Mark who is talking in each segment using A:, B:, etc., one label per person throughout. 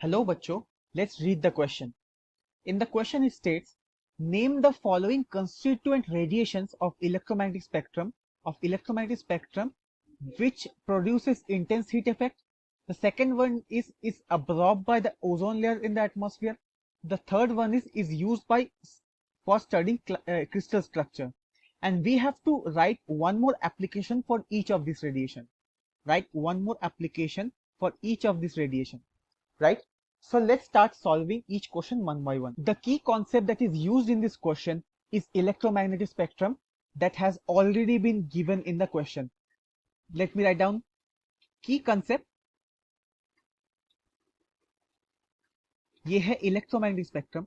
A: Hello bachcho, let's read the question. In the question it states, name the following constituent radiations of electromagnetic spectrum which produces intense heat effect. The second one is absorbed by the ozone layer in the atmosphere. The third one is used by for studying crystal structure. And we have to write one more application for each of these radiation. Write one more application for each of this radiation, right? So let's start solving each question one by one. The key concept that is used in this question is electromagnetic spectrum that has already been given in the question. Let me write down key concept. ये है electromagnetic spectrum.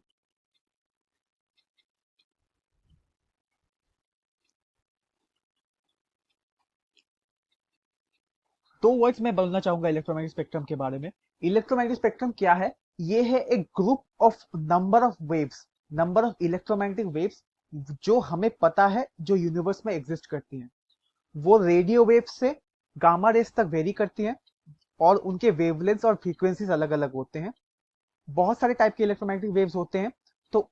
A: दो words मैं बोलना चाहूंगा electromagnetic spectrum के बारे में. Electromagnetic spectrum क्या है? ये है एक group of number of electromagnetic waves जो हमें पता है जो यूनिवर्स में एग्जिस्ट करती हैं. वो रेडियो वेव्स से गामा रेस तक वेरी करती हैं और उनके वेवलेंथ और फ्रीक्वेंसीज अलग अलग होते हैं. बहुत सारे टाइप के इलेक्ट्रोमैग्नेटिक वेव्स होते हैं. तो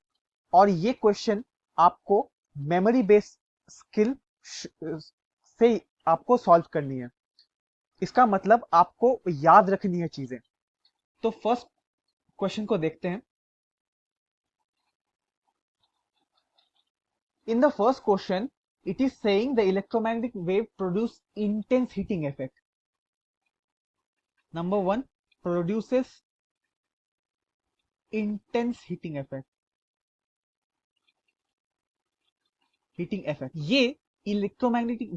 A: और ये क्वेश्चन आपको मेमोरी बेस्ड स्किल से आपको सॉल्व करनी है. इसका मतलब आपको याद रखनी है चीजें. तो फर्स्ट क्वेश्चन को देखते हैं. In the first question it is saying the electromagnetic wave produce intense heating effect. Number one, produces intense heating effect. ये इलेक्ट्रोमैग्नेटिक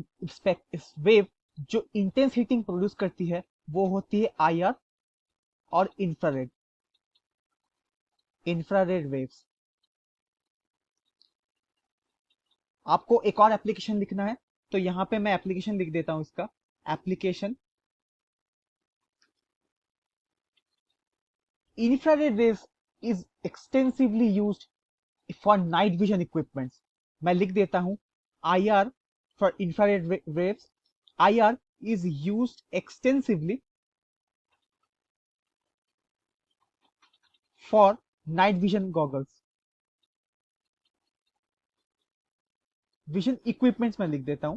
A: वेव जो इंटेंस हीटिंग प्रोड्यूस करती है वो होती है आईआर और इंफ्रारेड वेव्स. आपको एक और एप्लीकेशन लिखना है तो यहां पे मैं एप्लीकेशन लिख देता हूं. इसका application infrared waves is extensively used for night vision equipments. मैं लिख देता हूं IR for infrared waves. IR is used extensively for night vision goggles. Vision equipments में लिख देता हूं.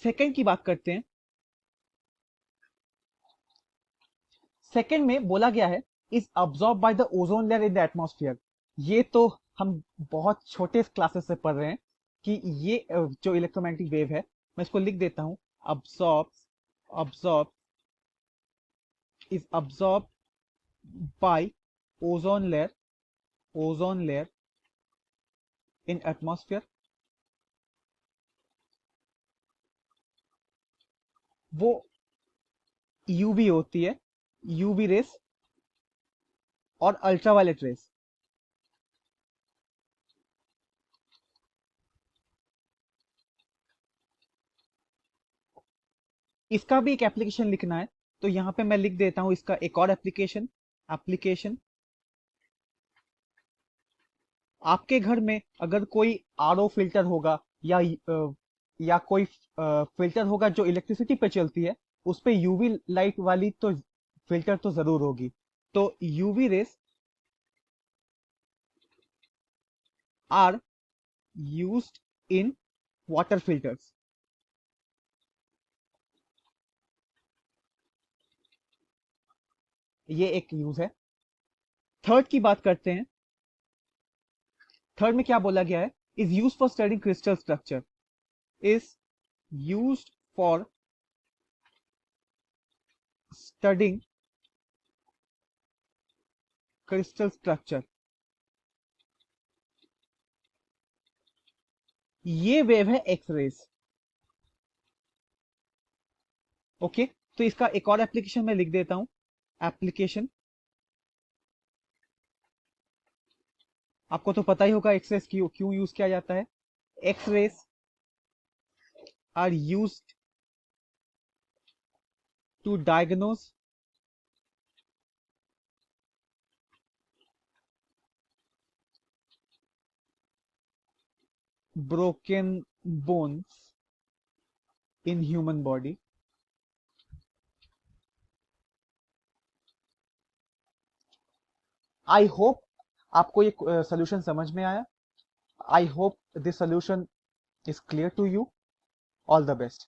A: सेकंड की बात करते हैं. सेकंड में बोला गया है is absorb by the ozone layer in the atmosphere. ये तो हम बहुत छोटे क्लासेस से पढ़ रहे हैं कि ये जो इलेक्ट्रोमैग्नेटिक वेव है मैं इसको लिख देता हूं. Absorb is absorbed by ozone layer in atmosphere. वो यूवी होती है, यूवी रेस और अल्ट्रावायलेट रेस. इसका भी एक एप्लीकेशन लिखना है तो यहां पे मैं लिख देता हूं इसका एक और एप्लीकेशन. आपके घर में अगर कोई आरओ फिल्टर होगा या कोई फिल्टर होगा जो इलेक्ट्रिसिटी पे चलती है उस पे यूवी लाइट वाली तो फिल्टर तो जरूर होगी. तो UV rays are used in water filters. ये एक यूज है. थर्ड की बात करते हैं. थर्ड में क्या बोला गया है? Is use for studying crystal structure. Is used for studying crystal structure. ये वेव है एक्स रेस. ओके, तो इसका एक और एप्लीकेशन मैं लिख देता हूं. एप्लीकेशन आपको तो पता ही होगा एक्स रेस क्यों क्यों यूज किया जाता है. X rays are used to diagnose broken bones in human body. I hope आपको ये सोल्यूशन समझ में आया. I hope this solution is clear to you. All the best.